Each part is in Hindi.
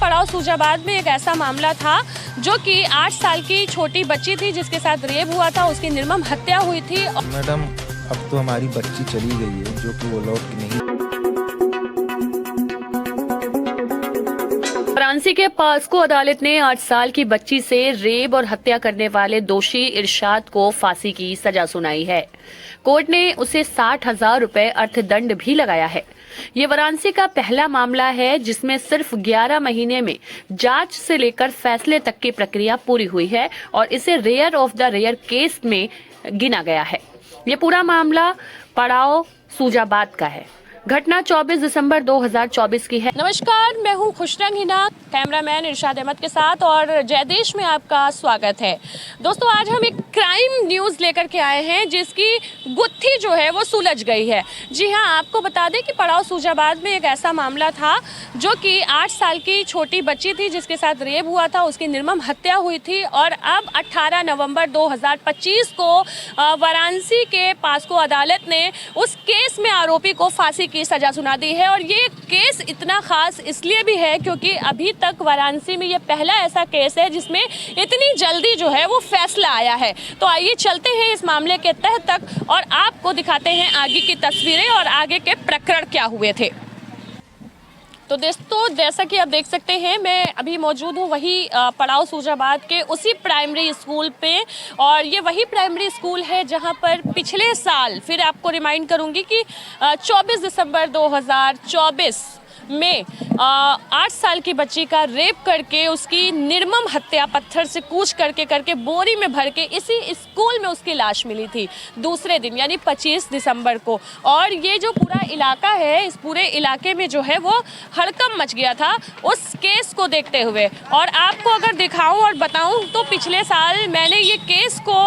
पड़ाव सूजाबाद में एक ऐसा मामला था जो कि 8 साल की छोटी बच्ची थी जिसके साथ रेप हुआ था, उसकी निर्मम हत्या हुई थी। मैडम, अब तो हमारी बच्ची चली गई है, जो कि वो लौट के नहीं। वाराणसी के पास्को अदालत ने 8 साल की बच्ची से रेप और हत्या करने वाले दोषी इरशाद को फांसी की सजा सुनाई है। कोर्ट ने उसे 60,000 रुपए अर्थदंड भी लगाया है। ये वाराणसी का पहला मामला है जिसमें सिर्फ 11 महीने में जांच से लेकर फैसले तक की प्रक्रिया पूरी हुई है और इसे rare of the rare case में गिना गया है। ये पूरा मामला पड़ाव सूजाबाद का है। घटना 24 दिसंबर 2024 की है। नमस्कार, मैं हूं खुशरंग हिना, कैमरामैन इरशाद अहमद के साथ और जयदेश में आपका स्वागत है। दोस्तों, आज हम एक क्राइम न्यूज़ लेकर के आए हैं जिसकी गुत्थी जो है वो सुलझ गई है। जी हां, आपको बता दें कि पड़ाव सूजाबाद में एक ऐसा मामला था जो कि 8 साल की छोटी बच्ची थी जिसके साथ रेप हुआ था, उसकी निर्मम हत्या हुई थी और अब 18 नवंबर 2025 को वाराणसी के पास्को अदालत ने उस केस में आरोपी को फांसी की सजा सुना दी है। और ये केस इतना खास इसलिए भी है क्योंकि अभी तक वाराणसी में ये पहला ऐसा केस है जिसमें इतनी जल्दी जो है वो फैसला आया है। तो आइए चलते हैं इस मामले के तह तक और आपको दिखाते हैं आगे की तस्वीरें और आगे के प्रकरण क्या हुए थे। तो दोस्तों, जैसा कि आप देख सकते हैं, मैं अभी मौजूद हूँ वही पड़ाव सूजाबाद के उसी प्राइमरी स्कूल पे और ये वही प्राइमरी स्कूल है जहाँ पर पिछले साल, फिर आपको रिमाइंड करूँगी कि 24 दिसंबर 2024 में 8 साल की बच्ची का रेप करके उसकी निर्मम हत्या पत्थर से कूच करके बोरी में भर के इसी स्कूल में उसकी लाश मिली थी दूसरे दिन, यानी 25 दिसंबर को। और ये जो पूरा इलाका है, इस पूरे इलाके में जो है वो हड़कंप मच गया था उस केस को देखते हुए। और आपको अगर दिखाऊं और बताऊं तो पिछले साल मैंने ये केस को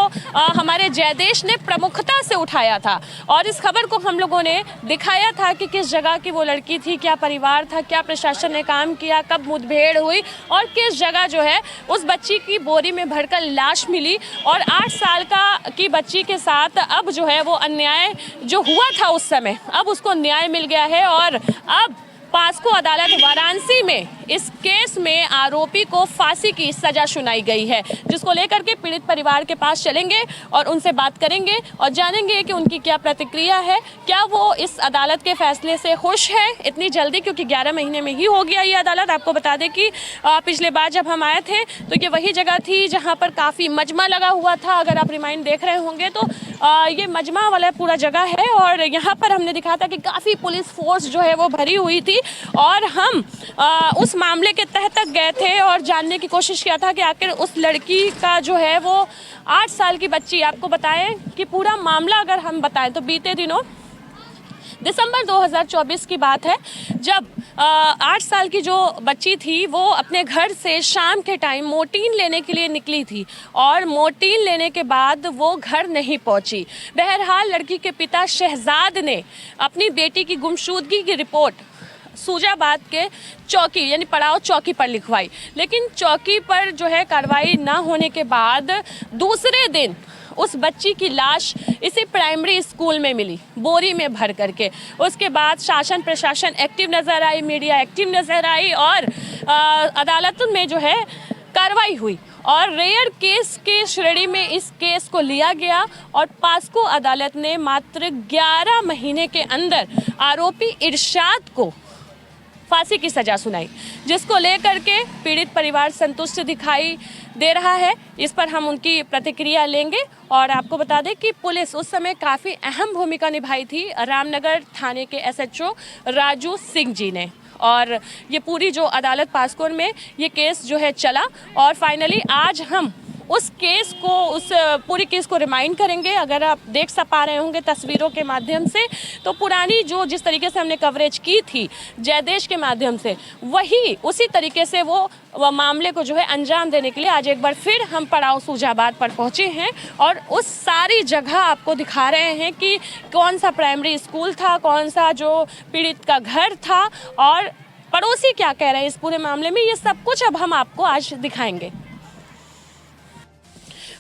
हमारे जयदेश ने प्रमुखता से उठाया था और इस खबर को हम लोगों ने दिखाया था कि किस जगह की वो लड़की थी, क्या परिवार था, क्या प्रशासन ने काम किया, कब मुठभेड़ हुई और किस जगह जो है उस बच्ची की बोरी में भरकर लाश मिली। और 8 साल की बच्ची के साथ अब जो है वो अन्याय जो हुआ था उस समय, अब उसको न्याय मिल गया है और अब पास्को अदालत वाराणसी में इस केस में आरोपी को फांसी की सजा सुनाई गई है, जिसको लेकर के पीड़ित परिवार के पास चलेंगे और उनसे बात करेंगे और जानेंगे कि उनकी क्या प्रतिक्रिया है, क्या वो इस अदालत के फैसले से खुश है इतनी जल्दी, क्योंकि 11 महीने में ही हो गया ये अदालत। आपको बता दें कि पिछले बार जब हम आए थे तो ये वही जगह थी जहाँ पर काफ़ी मजमा लगा हुआ था। अगर आप रिमाइंड देख रहे होंगे तो ये मजमा वाला पूरा जगह है और यहाँ पर हमने दिखा था कि काफ़ी पुलिस फोर्स जो है वो भरी हुई थी और हम उस मामले के तह तक गए थे और जानने की कोशिश किया था कि आखिर उस लड़की का जो है वो 8 साल की बच्ची, आपको बताएं कि पूरा मामला अगर हम बताएं तो बीते दिनों दिसंबर 2024 की बात है, जब 8 साल की जो बच्ची थी वो अपने घर से शाम के टाइम मोर्टीन लेने के लिए निकली थी और मोर्टीन लेने के बाद वो घर नहीं पहुंची। बहरहाल लड़की के पिता शहजाद ने अपनी बेटी की गुमशुदगी की रिपोर्ट सूजाबाद के चौकी यानी पड़ाव चौकी पर लिखवाई, लेकिन चौकी पर जो है कार्रवाई ना होने के बाद दूसरे दिन उस बच्ची की लाश इसी प्राइमरी स्कूल में मिली बोरी में भर करके। उसके बाद शासन प्रशासन एक्टिव नज़र आई, मीडिया एक्टिव नज़र आई और अदालत में जो है कार्रवाई हुई और रेयर केस के श्रेणी में इस केस को लिया गया और पास्को अदालत ने मात्र 11 महीने के अंदर आरोपी इरशाद को फांसी की सजा सुनाई, जिसको लेकर के पीड़ित परिवार संतुष्ट दिखाई दे रहा है। इस पर हम उनकी प्रतिक्रिया लेंगे और आपको बता दें कि पुलिस उस समय काफ़ी अहम भूमिका निभाई थी रामनगर थाने के SHO राजू सिंह जी ने। और ये पूरी जो अदालत पास्को में ये केस जो है चला और फाइनली आज हम उस केस को, उस पूरी केस को रिमाइंड करेंगे। अगर आप देख पा रहे होंगे तस्वीरों के माध्यम से, तो पुरानी जिस तरीके से हमने कवरेज की थी जयदेश के माध्यम से, वही उसी तरीके से वो मामले को जो है अंजाम देने के लिए आज एक बार फिर हम पड़ाव सूजाबाद पर पहुंचे हैं और उस सारी जगह आपको दिखा रहे हैं कि कौन सा प्राइमरी स्कूल था, कौन सा जो पीड़ित का घर था और पड़ोसी क्या कह रहे हैं इस पूरे मामले में। ये सब कुछ अब हम आपको आज दिखाएंगे।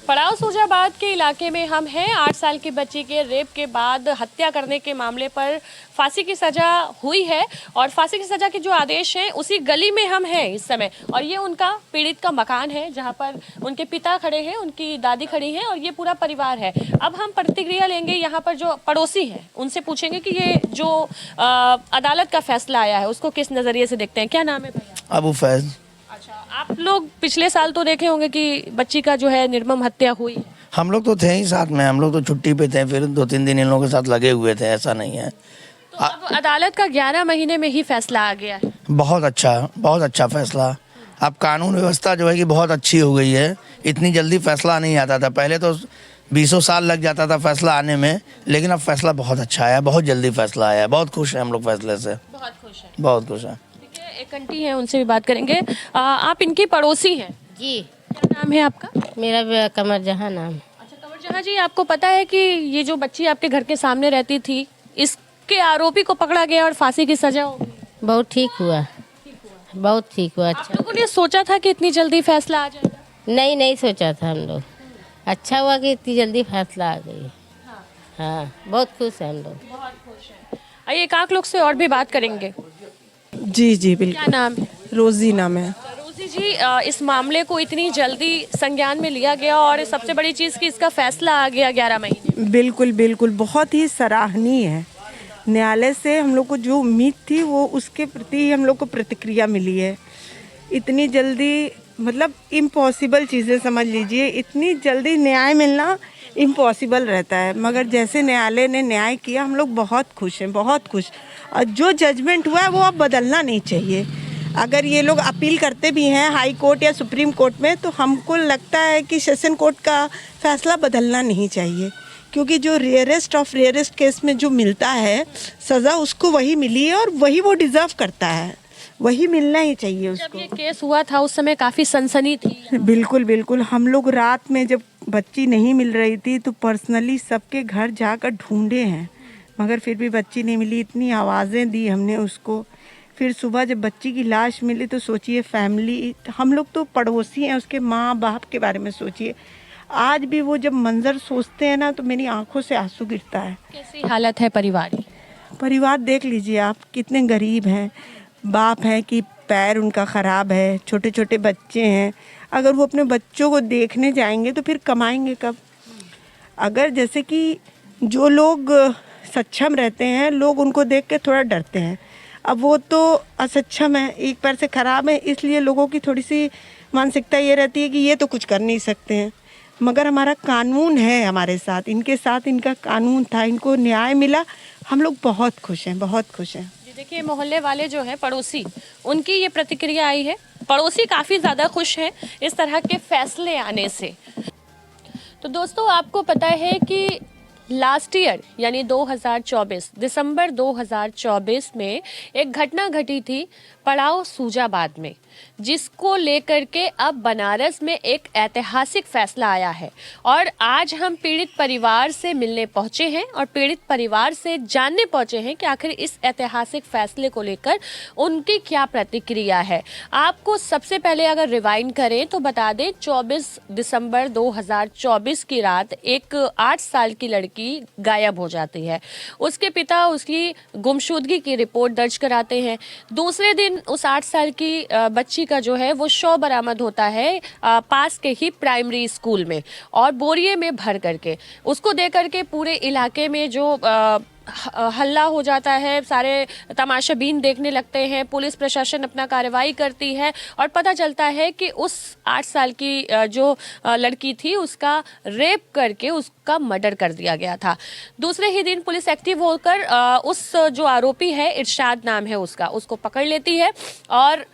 पड़ाव सूजाबाद के इलाके में हम हैं। 8 साल की बच्ची के रेप के बाद हत्या करने के मामले पर फांसी की सजा हुई है और फांसी की सजा के जो आदेश हैं उसी गली में हम हैं इस समय। और ये उनका पीड़ित का मकान है जहां पर उनके पिता खड़े हैं, उनकी दादी खड़ी हैं और ये पूरा परिवार है। अब हम प्रतिक्रिया लेंगे यहाँ पर जो पड़ोसी हैं उनसे पूछेंगे कि ये जो अदालत का फैसला आया है उसको किस नज़रिए से देखते हैं। क्या नाम है भैया? अबू फैज। अच्छा, आप लोग पिछले साल तो देखे होंगे कि बच्ची का जो है निर्मम हत्या हुई। हम लोग तो थे ही साथ में, हम लोग तो छुट्टी पे थे, फिर 2-3 दिन इन लोगों के साथ लगे हुए थे, ऐसा नहीं है। तो अब अदालत का 11 महीने में ही फैसला आ गया है। बहुत अच्छा फैसला। अब कानून व्यवस्था जो है कि बहुत अच्छी हो गई है। इतनी जल्दी फैसला नहीं आता था, पहले तो 20 साल लग जाता था फैसला आने में, लेकिन अब फैसला बहुत अच्छा आया, बहुत जल्दी फैसला आया। बहुत खुश हैं हम लोग फैसले से, बहुत खुश है। बहुत खुश हैं। ठीक है, एक आंटी है उनसे भी बात करेंगे। आप इनकी पड़ोसी हैं? जी, क्या नाम है आपका? मेरा कमर जहाँ नाम। अच्छा कमर जहाँ जी, आपको पता है कि ये जो बच्ची आपके घर के सामने रहती थी इसके आरोपी को पकड़ा गया और फांसी की सजा हो गई? बहुत ठीक हुआ, बहुत ठीक हुआ। आप अच्छा, लोगों ने सोचा था कि इतनी जल्दी फैसला आ जाएगा? नहीं सोचा था हम लोग। अच्छा हुआ कि इतनी जल्दी फैसला आ गई। हाँ, बहुत खुश हैं हम लोग। बहुत खुश है। आइए एक आध लोग से और भी बात करेंगे। जी बिल्कुल। क्या नाम है? रोजी नाम है। रोजी जी, इस मामले को इतनी जल्दी संज्ञान में लिया गया और सबसे बड़ी चीज़ कि इसका फैसला आ गया 11 महीने। बिल्कुल बहुत ही सराहनीय है। न्यायालय से हम लोग को जो उम्मीद थी वो उसके प्रति हम लोग को प्रतिक्रिया मिली है। इतनी जल्दी मतलब इम्पॉसिबल चीज़ें समझ लीजिए, इतनी जल्दी न्याय मिलना इम्पॉसिबल रहता है, मगर जैसे न्यायालय ने न्याय किया हम लोग बहुत खुश हैं, बहुत खुश। और जो जजमेंट हुआ है वो अब बदलना नहीं चाहिए। अगर ये लोग अपील करते भी हैं हाई कोर्ट या सुप्रीम कोर्ट में, तो हमको लगता है कि सेशन कोर्ट का फैसला बदलना नहीं चाहिए, क्योंकि जो रेयरेस्ट ऑफ रेयरेस्ट केस में जो मिलता है सज़ा उसको वही मिली है और वही वो डिज़र्व करता है, वही मिलना ही चाहिए जब उसको। ये केस हुआ था उस समय काफ़ी सनसनी थी। बिल्कुल हम लोग रात में जब बच्ची नहीं मिल रही थी तो पर्सनली सबके घर जाकर ढूंढे हैं, मगर फिर भी बच्ची नहीं मिली। इतनी आवाज़ें दी हमने उसको। फिर सुबह जब बच्ची की लाश मिली तो सोचिए फैमिली, हम लोग तो पड़ोसी हैं, उसके माँ बाप के बारे में सोचिए। आज भी वो जब मंजर सोचते हैं ना तो मेरी आंखों से आंसू गिरता है। कैसी हालत है परिवार की? परिवार देख लीजिए आप, कितने गरीब हैं। बाप है कि पैर उनका ख़राब है, छोटे छोटे बच्चे हैं। अगर वो अपने बच्चों को देखने जाएंगे तो फिर कमाएंगे कब? अगर जैसे कि जो लोग सक्षम रहते हैं, लोग उनको देख के थोड़ा डरते हैं। अब वो तो असक्षम है, एक पैर से ख़राब है, इसलिए लोगों की थोड़ी सी मानसिकता ये रहती है कि ये तो कुछ कर नहीं सकते हैं। मगर हमारा कानून है हमारे साथ, इनके साथ इनका कानून था, इनको न्याय मिला। हम लोग बहुत खुश हैं, बहुत खुश हैं। जी देखिए, मोहल्ले वाले जो हैं पड़ोसी, उनकी ये प्रतिक्रिया आई है। पड़ोसी काफ़ी ज़्यादा खुश हैं इस तरह के फैसले आने से। तो दोस्तों, आपको पता है कि लास्ट ईयर यानी 2024 दिसंबर 2024 में एक घटना घटी थी पड़ाव सूजाबाद में, जिसको लेकर के अब बनारस में एक ऐतिहासिक फैसला आया है। और आज हम पीड़ित परिवार से मिलने पहुंचे हैं और पीड़ित परिवार से जानने पहुंचे हैं कि आखिर इस ऐतिहासिक फैसले को लेकर उनकी क्या प्रतिक्रिया है। आपको सबसे पहले अगर रिवाइंड करें तो बता दें, 24 दिसंबर 2024 की रात एक 8 साल की लड़की गायब हो जाती है। उसके पिता उसकी गुमशुदगी की रिपोर्ट दर्ज कराते हैं। दूसरे दिन उस 8 साल की बच्ची का जो है वो शव बरामद होता है पास के ही प्राइमरी स्कूल में, और बोरिए में भर करके। उसको दे करके पूरे इलाके में जो हल्ला हो जाता है, सारे तमाशाबीन देखने लगते हैं, पुलिस प्रशासन अपना कार्रवाई करती है और पता चलता है कि उस 8 साल की जो लड़की थी उसका रेप करके उसका मर्डर कर दिया गया था। दूसरे ही दिन पुलिस एक्टिव होकर उस जो आरोपी है, इरशाद नाम है उसका, उसको पकड़ लेती है और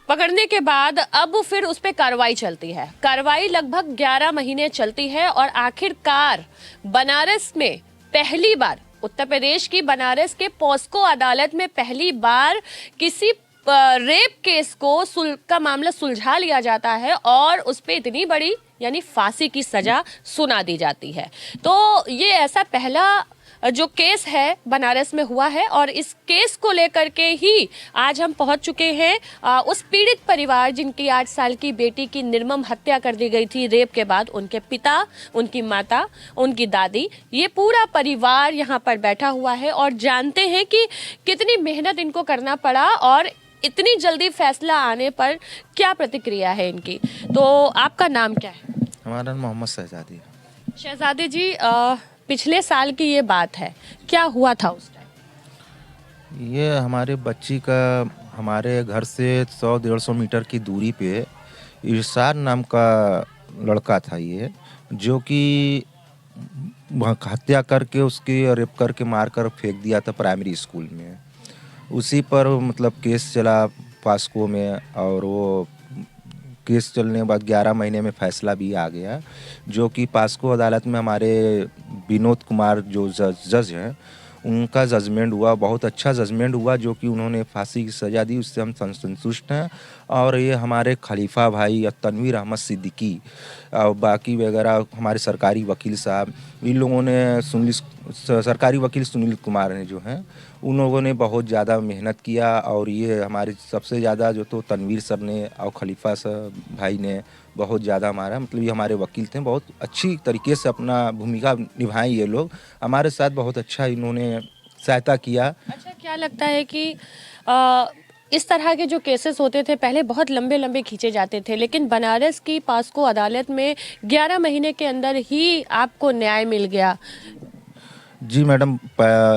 पकड़ने के बाद अब फिर उस पर कार्रवाई चलती है। कार्रवाई लगभग 11 महीने चलती है और आखिरकार बनारस में पहली बार, उत्तर प्रदेश की बनारस के पॉस्को अदालत में पहली बार किसी रेप केस को का मामला सुलझा लिया जाता है और उस पर इतनी बड़ी यानी फांसी की सजा सुना दी जाती है। तो ये ऐसा पहला जो केस है बनारस में हुआ है और इस केस को लेकर के ही आज हम पहुंच चुके हैं उस पीड़ित परिवार जिनकी 8 साल की बेटी की निर्मम हत्या कर दी गई थी रेप के बाद। उनके पिता, उनकी माता, उनकी दादी, ये पूरा परिवार यहाँ पर बैठा हुआ है और जानते हैं कि कितनी मेहनत इनको करना पड़ा और इतनी जल्दी फैसला आने पर क्या प्रतिक्रिया है इनकी। तो आपका नाम क्या है? हमारा नाम मोहम्मद शहजादी है। शहजादी जी, पिछले साल की ये बात है, क्या हुआ था उस टाइम? ये हमारे बच्ची का हमारे घर से 100-150 मीटर की दूरी पे इरशाद नाम का लड़का था ये, जो कि हत्या करके उसकी रेप करके मार कर फेंक दिया था प्राइमरी स्कूल में। उसी पर मतलब केस चला पास्को में और वो केस चलने के बाद 11 महीने में फैसला भी आ गया, जो कि पास्को अदालत में हमारे विनोद कुमार जो जज हैं उनका जजमेंट हुआ। बहुत अच्छा जजमेंट हुआ, जो कि उन्होंने फांसी की सज़ा दी, उससे हम संतुष्ट हैं। और ये हमारे खलीफा भाई या तनवीर अहमद सिद्दीकी और बाकी वगैरह हमारे सरकारी वकील साहब, इन लोगों ने सरकारी वकील सुनील कुमार ने जो हैं उन लोगों ने बहुत ज़्यादा मेहनत किया। और ये हमारे सबसे ज़्यादा जो तो तनवीर सर ने और खलीफा सर भाई ने बहुत ज़्यादा हमारा मतलब ये हमारे वकील थे, बहुत अच्छी तरीके से अपना भूमिका निभाई। ये लोग हमारे साथ बहुत अच्छा इन्होंने सहायता किया। अच्छा, क्या लगता है कि इस तरह के जो केसेस होते थे पहले बहुत लंबे लंबे खींचे जाते थे, लेकिन बनारस की पास्को अदालत में 11 महीने के अंदर ही आपको न्याय मिल गया? जी मैडम,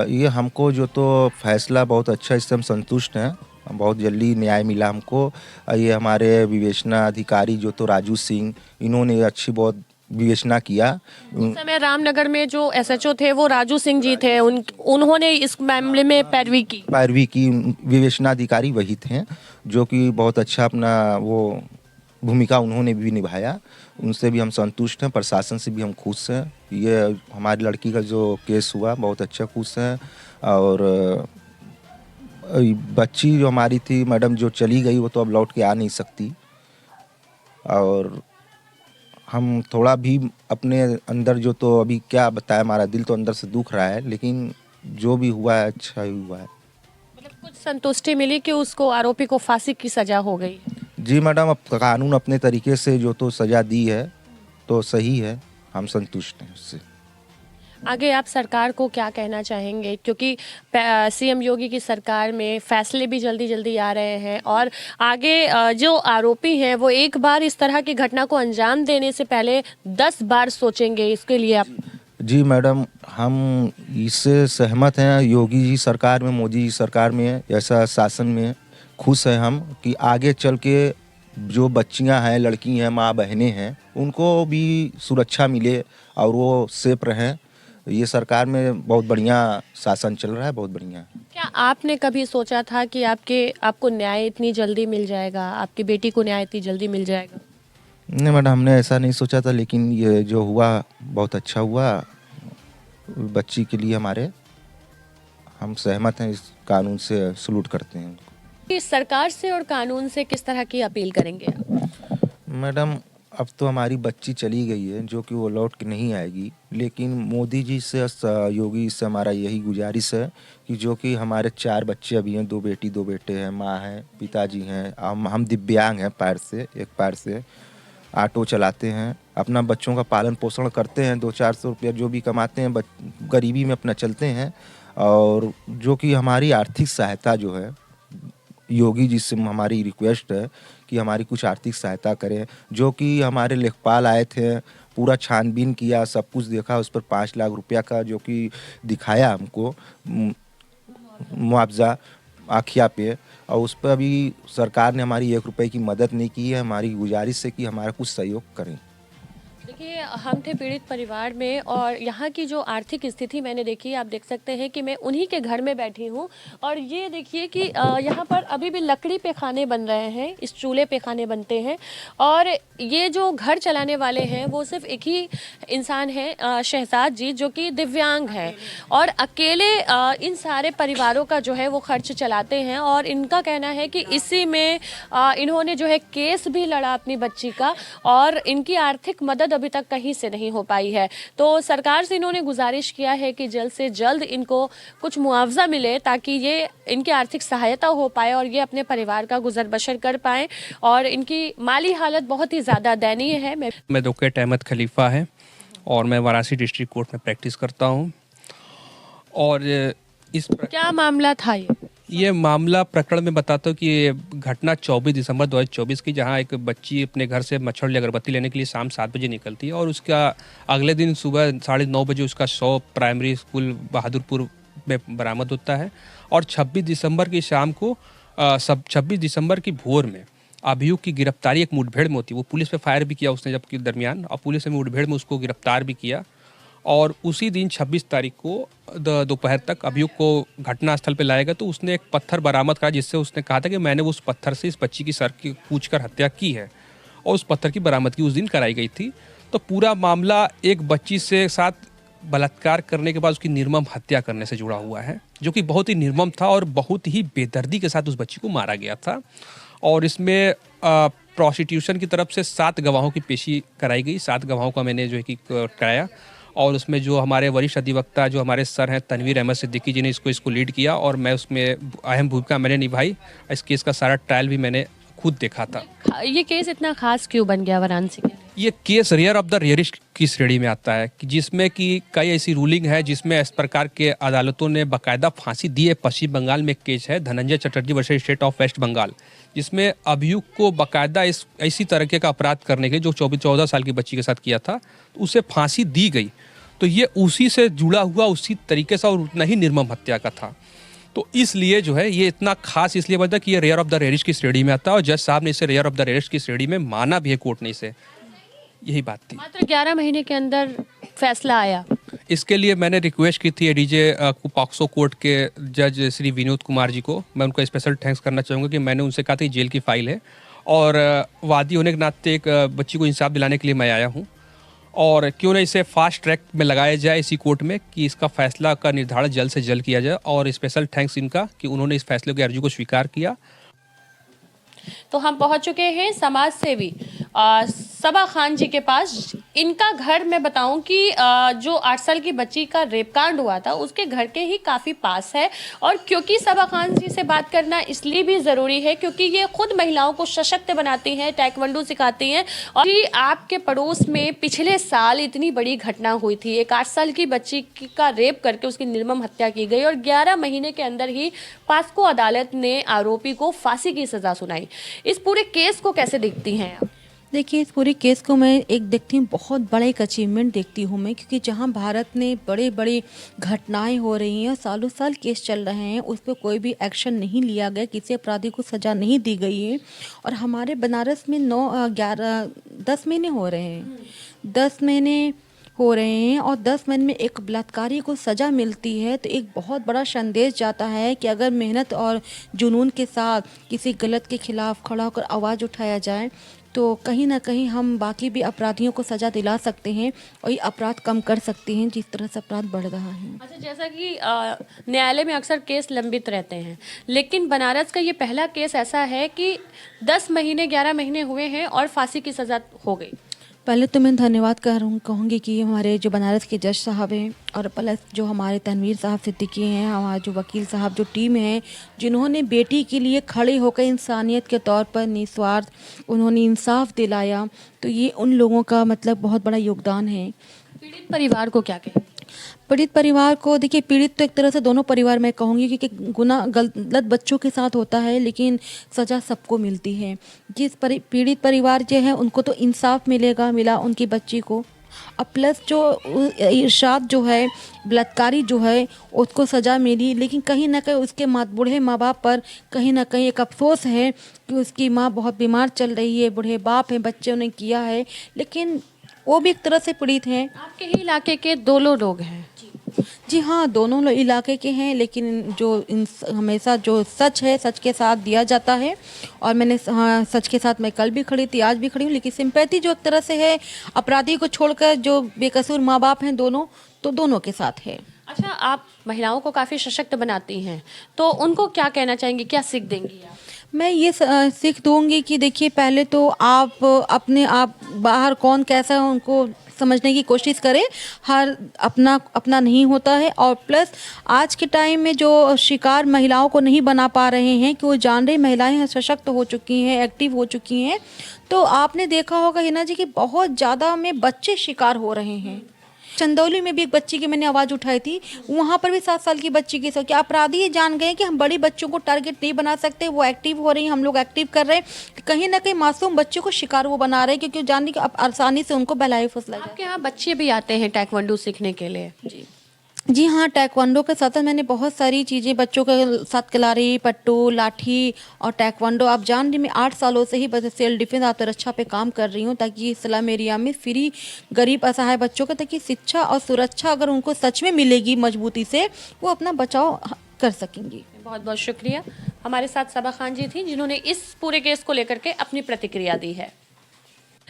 ये हमको जो तो फैसला बहुत अच्छा, इससे हम संतुष्ट हैं। बहुत जल्दी न्याय मिला हमको। ये हमारे विवेचना अधिकारी जो तो राजू सिंह, इन्होंने अच्छी बहुत विवेचना किया। उस समय रामनगर में जो एसएचओ थे वो राजू सिंह जी थे, उन्होंने इस मामले में पैरवी की। विवेचना अधिकारी वही थे, जो कि बहुत अच्छा अपना वो भूमिका उन्होंने भी निभाया। उनसे भी हम संतुष्ट हैं, प्रशासन से भी हम खुश हैं। ये हमारी लड़की का जो केस हुआ बहुत अच्छा खुश हैं। और बच्ची जो हमारी थी मैडम जो चली गई, वो तो अब लौट के आ नहीं सकती। और हम थोड़ा भी अपने अंदर जो तो अभी क्या बताएं, हमारा दिल तो अंदर से दुख रहा है, लेकिन जो भी हुआ है अच्छा ही हुआ है। मतलब कुछ संतुष्टि मिली कि उसको, आरोपी को फांसी की सजा हो गई? जी मैडम, अब कानून अपने तरीके से जो तो सजा दी है तो सही है, हम संतुष्ट हैं उससे। आगे आप सरकार को क्या कहना चाहेंगे, क्योंकि सीएम योगी की सरकार में फैसले भी जल्दी जल्दी आ रहे हैं और आगे जो आरोपी हैं वो एक बार इस तरह की घटना को अंजाम देने से पहले 10 बार सोचेंगे, इसके लिए आप? जी मैडम, हम इससे सहमत हैं। योगी जी सरकार में, मोदी जी सरकार में, ऐसा शासन में खुश हैं हम कि आगे चल के जो बच्चियां हैं, लड़की हैं, माँ बहनें हैं, उनको भी सुरक्षा मिले और वो सेफ रहें। ये सरकार में बहुत बढ़िया शासन चल रहा है, बहुत बढ़िया। क्या आपने कभी सोचा था कि आपको न्याय इतनी जल्दी मिल जाएगा, आपकी बेटी को न्याय इतनी जल्दी मिल जाएगा? नहीं मैडम, हमने ऐसा नहीं सोचा था, लेकिन ये जो हुआ बहुत अच्छा हुआ बच्ची के लिए हमारे। हम सहमत हैं, इस कानून से सलूट करते हैं। इस सरकार से और कानून से किस तरह की अपील करेंगे आप? मैडम, अब तो हमारी बच्ची चली गई है, जो कि वो लौट के नहीं आएगी, लेकिन मोदी जी से, योगी से हमारा यही गुजारिश है कि जो कि हमारे 4 बच्चे अभी हैं, 2 बेटी 2 बेटे हैं, माँ हैं, पिताजी हैं, हम दिव्यांग हैं, एक पैर से ऑटो चलाते हैं, अपना बच्चों का पालन पोषण करते हैं, 200-400 रुपया जो भी कमाते हैं गरीबी में अपना चलते हैं। और जो कि हमारी आर्थिक सहायता जो है, योगी जी से हमारी रिक्वेस्ट है कि हमारी कुछ आर्थिक सहायता करें। जो कि हमारे लेखपाल आए थे, पूरा छानबीन किया, सब कुछ देखा, उस पर 5 लाख रुपया का जो कि दिखाया हमको मुआवजा आखिया पे, और उस पर अभी सरकार ने हमारी 1 रुपये की मदद नहीं की है। हमारी गुजारिश है कि हमारा कुछ सहयोग करें। देखिए, हम थे पीड़ित परिवार में और यहाँ की जो आर्थिक स्थिति मैंने देखी, आप देख सकते हैं कि मैं उन्हीं के घर में बैठी हूँ और ये देखिए कि यहाँ पर अभी भी लकड़ी पे खाने बन रहे हैं, इस चूल्हे पे खाने बनते हैं। और ये जो घर चलाने वाले हैं वो सिर्फ एक ही इंसान है, शहजाद जी, जो कि दिव्यांग हैं और अकेले इन सारे परिवारों का जो है वो खर्च चलाते हैं। और इनका कहना है कि इसी में इन्होंने जो है केस भी लड़ा अपनी बच्ची का और इनकी आर्थिक मदद अभी तक कहीं से नहीं हो पाई है। तो सरकार से इन्होंने गुजारिश किया है कि जल्द से जल्द इनको कुछ मुआवजा मिले ताकि ये इनकी आर्थिक सहायता हो पाए और ये अपने परिवार का गुजर बसर कर पाएँ। और इनकी माली हालत बहुत ही ज़्यादा दयनीय है। मैं एडवोकेट अहमद खलीफा है और मैं वाराणसी डिस्ट्रिक्ट कोर्ट में प्रैक्टिस करता हूँ। और क्या मामला था ये मामला प्रकरण में बताता हूँ कि ये घटना 24 दिसंबर 2024 की, जहाँ एक बच्ची अपने घर से मच्छर अगरबत्ती लेने के लिए शाम 7 बजे निकलती है और उसका अगले दिन सुबह 9:30 बजे उसका शव प्राइमरी स्कूल बहादुरपुर में बरामद होता है। और 26 दिसंबर की शाम को 26 दिसंबर की भोर में अभियुक्त की गिरफ्तारी एक मुठभेड़ में होती है। वो पुलिस पे फायर भी किया उसने जबकि दरमियान, और पुलिस ने मुठभेड़ में उसको गिरफ्तार भी किया। और उसी दिन 26 तारीख को दोपहर तक अभियुक्त को घटनास्थल पे लाया गया तो उसने एक पत्थर बरामद करा, जिससे उसने कहा था कि मैंने उस पत्थर से इस बच्ची की सर की पूछकर हत्या की है, और उस पत्थर की बरामदगी उस दिन कराई गई थी। तो पूरा मामला एक बच्ची से साथ बलात्कार करने के बाद उसकी निर्मम हत्या करने से जुड़ा हुआ है, जो कि बहुत ही निर्मम था और बहुत ही बेदर्दी के साथ उस बच्ची को मारा गया था। और इसमें प्रोसिक्यूशन की तरफ से 7 गवाहों की पेशी कराई गई। 7 गवाहों का मैंने जो है कि कराया, और उसमें जो हमारे वरिष्ठ अधिवक्ता जो हमारे सर हैं तनवीर अहमद सिद्दीकी जी ने इसको लीड किया, और मैं उसमें अहम भूमिका मैंने निभाई। इस केस का सारा ट्रायल भी मैंने खुद देखा था। ये केस इतना खास क्यों बन गया वाराणसी के? ये केस रेयर ऑफ द रेयरिस्ट की श्रेणी में आता है, कि जिसमें कि कई ऐसी रूलिंग है जिसमें इस प्रकार के अदालतों ने बाकायदा फांसी दी है। पश्चिम बंगाल में एक केस है Dhananjay Chatterjee versus state of West Bengal, जिसमें अभियुक्त को बाकायदा इसी तरीके का अपराध करने के जो 14 साल की बच्ची के साथ किया था उसे फांसी दी गई। तो ये उसी से जुड़ा हुआ उसी तरीके से और उतना ही निर्मम हत्या का था। तो इसलिए जो है ये इतना खास इसलिए बनता है कि ये रेयर ऑफ द रेयरिस्ट की श्रेणी में आता है, और जज साहब ने इसे रेयर ऑफ द रेयरिस्ट की श्रेणी में माना भी है कोर्ट ने इसे। यही बात थी। मात्र 11 महीने के अंदर फैसला आया। इसके लिए मैंने रिक्वेस्ट की थी एडीजे पॉक्सो कोर्ट के जज श्री विनोद कुमार जी को। मैं उनका स्पेशल थैंक्स करना चाहूँगा कि मैंने उनसे कहा था जेल की फाइल है, और वादी होने के नाते एक बच्ची को इंसाफ दिलाने के लिए मैं आया हूँ, और क्यों ना इसे फास्ट ट्रैक में लगाया जाए इसी कोर्ट में कि इसका फैसला का निर्धारण जल्द से जल्द किया जाए। और स्पेशल थैंक्स इनका कि उन्होंने इस फैसले की अर्जी को स्वीकार किया। तो हम पहुंच चुके हैं समाज सेवी सबा खान जी के पास। इनका घर मैं बताऊं कि जो 8 साल की बच्ची का रेप कांड हुआ था उसके घर के ही काफ़ी पास है। और क्योंकि सबा खान जी से बात करना इसलिए भी ज़रूरी है क्योंकि ये खुद महिलाओं को सशक्त बनाती हैं, ताइक्वांडो सिखाती हैं। और आपके पड़ोस में पिछले साल इतनी बड़ी घटना हुई थी, एक 8 साल की बच्ची का रेप करके उसकी निर्मम हत्या की गई और 11 महीने के अंदर ही पास्को अदालत ने आरोपी को फांसी की सज़ा सुनाई। इस पूरे केस को कैसे देखती हैं आप? देखिए, इस पूरे केस को मैं एक देखती हूँ, बहुत बड़ा एक अचीवमेंट देखती हूँ मैं, क्योंकि जहाँ भारत में बड़े बड़े घटनाएं हो रही हैं, सालों साल केस चल रहे हैं, उस पर कोई भी एक्शन नहीं लिया गया, किसी अपराधी को सज़ा नहीं दी गई है। और हमारे बनारस में 10 महीने हो रहे हैं, 10 महीने हो रहे हैं, और 10 महीने में एक बलात्कारी को सज़ा मिलती है तो एक बहुत बड़ा संदेश जाता है कि अगर मेहनत और जुनून के साथ किसी गलत के खिलाफ खड़ा होकर आवाज़ उठाया जाए तो कहीं ना कहीं हम बाकी भी अपराधियों को सज़ा दिला सकते हैं और ये अपराध कम कर सकते हैं जिस तरह से अपराध बढ़ रहा है। अच्छा, जैसा कि न्यायालय में अक्सर केस लंबित रहते हैं, लेकिन बनारस का ये पहला केस ऐसा है कि 10 महीने 11 महीने हुए हैं और फांसी की सज़ा हो गई। पहले तो मैं धन्यवाद कहूँगी कि हमारे जो बनारस के जज साहब हैं और प्लस जो हमारे तनवीर साहब सिद्दीकी हैं, हमारे जो वकील साहब जो टीम है, जिन्होंने बेटी के लिए खड़े होकर इंसानियत के तौर पर निस्वार्थ उन्होंने इंसाफ दिलाया, तो ये उन लोगों का मतलब बहुत बड़ा योगदान है। पीड़ित परिवार को क्या कहें? पीड़ित परिवार को देखिए, पीड़ित तो एक तरह से दोनों परिवार मैं कहूँगी, क्योंकि गुनाह गलत बच्चों के साथ होता है लेकिन सज़ा सबको मिलती है। जिस पीड़ित परिवार जो है उनको तो इंसाफ मिला उनकी बच्ची को, और प्लस जो इरशाद जो है बलात्कारी जो है उसको सज़ा मिली, लेकिन कहीं ना कहीं उसके बूढ़े माँ बाप पर कहीं ना कहीं एक अफसोस है कि उसकी माँ बहुत बीमार चल रही है, बूढ़े बाप हैं, बच्चों ने किया है, लेकिन वो भी एक तरह से पीड़ित हैं। आपके ही इलाके के दोनों लोग हैं? जी हाँ, दोनों इलाके के हैं, लेकिन जो हमेशा जो सच है सच के साथ दिया जाता है, और मैंने सच के साथ मैं कल भी खड़ी थी, आज भी खड़ी हूँ, लेकिन सिंपैथी जो एक तरह से है अपराधी को छोड़कर जो बेकसूर माँ बाप हैं दोनों के साथ है। अच्छा, आप महिलाओं को काफ़ी सशक्त बनाती हैं, तो उनको क्या कहना चाहेंगी, क्या सीख देंगी आप? मैं ये सीख दूंगी कि देखिए पहले तो आप अपने आप बाहर कौन कैसा है उनको समझने की कोशिश करें। हर अपना अपना नहीं होता है, और प्लस आज के टाइम में जो शिकार महिलाओं को नहीं बना पा रहे हैं कि वो जान रही महिलाएं सशक्त हो चुकी हैं, एक्टिव हो चुकी हैं। तो आपने देखा होगा हिना जी कि बहुत ज़्यादा में बच्चे शिकार हो रहे हैं। चंदौली में भी एक बच्ची की मैंने आवाज़ उठाई थी, वहाँ पर भी 7 साल की बच्ची की कि अपराधी ये जान गए कि हम बड़ी बच्चों को टारगेट नहीं बना सकते, वो एक्टिव हो रही हैं, हम लोग एक्टिव कर रहे हैं। कहीं ना कहीं मासूम बच्चों को शिकार वो बना रहे हैं, क्योंकि जान रही कि अब आसानी से उनको बहलाई फुसला जाए। आपके यहाँ बच्चे भी आते हैं taekwondo सीखने के लिए? जी हाँ, टैक्वांडो के साथ मैंने बहुत सारी चीज़ें बच्चों के साथ खिलाड़ी, पट्टू, लाठी और टैक्वांडो। आप जान रही मैं 8 सालों से ही बस सेल्फ डिफेंस आत्मरक्षा पे काम कर रही हूँ, ताकि स्लम एरिया में फ्री गरीब असहाय बच्चों को, ताकि शिक्षा और सुरक्षा अगर उनको सच में मिलेगी मजबूती से, वो अपना बचाव कर सकेंगी। बहुत बहुत शुक्रिया। हमारे साथ सबा खान जी थी जिन्होंने इस पूरे केस को लेकर के अपनी प्रतिक्रिया दी है।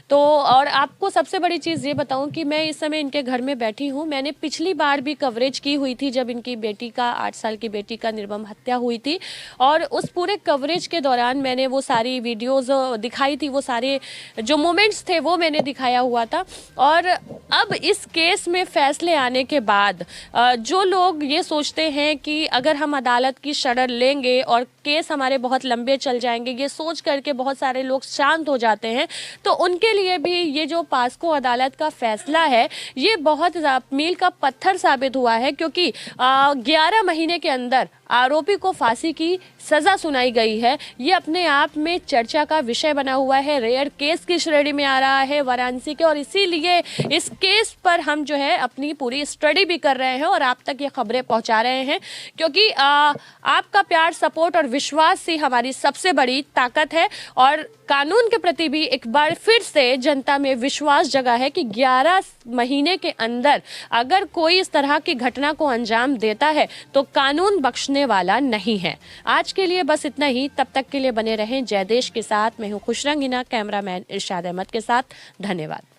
तो और आपको सबसे बड़ी चीज़ ये बताऊं कि मैं इस समय इनके घर में बैठी हूं। मैंने पिछली बार भी कवरेज की हुई थी जब इनकी बेटी का 8 साल की बेटी का निर्मम हत्या हुई थी, और उस पूरे कवरेज के दौरान मैंने वो सारी वीडियोस दिखाई थी, वो सारे जो मोमेंट्स थे वो मैंने दिखाया हुआ था। और अब इस केस में फैसले आने के बाद जो लोग ये सोचते हैं कि अगर हम अदालत की शरण लेंगे और केस हमारे बहुत लंबे चल जाएंगे, ये सोच करके बहुत सारे लोग शांत हो जाते हैं, तो उनके लिए भी ये जो पास्को अदालत का फैसला है ये बहुत मील का पत्थर साबित हुआ है, क्योंकि 11 महीने के अंदर आरोपी को फांसी की सजा सुनाई गई है। ये अपने आप में चर्चा का विषय बना हुआ है, रेयर केस की श्रेणी में आ रहा है वाराणसी के, और इसीलिए इस केस पर हम जो है अपनी पूरी स्टडी भी कर रहे हैं और आप तक ये खबरें पहुंचा रहे हैं, क्योंकि आपका प्यार, सपोर्ट और विश्वास ही हमारी सबसे बड़ी ताकत है। और कानून के प्रति भी एक बार फिर से जनता में विश्वास जगा है कि 11 महीने के अंदर अगर कोई इस तरह की घटना को अंजाम देता है तो कानून बख्शने वाला नहीं है। आज के लिए बस इतना ही। तब तक के लिए बने रहें जयदेश के साथ। मैं हूं खुशरंग हिना, कैमरामैन इरशाद अहमद के साथ। धन्यवाद।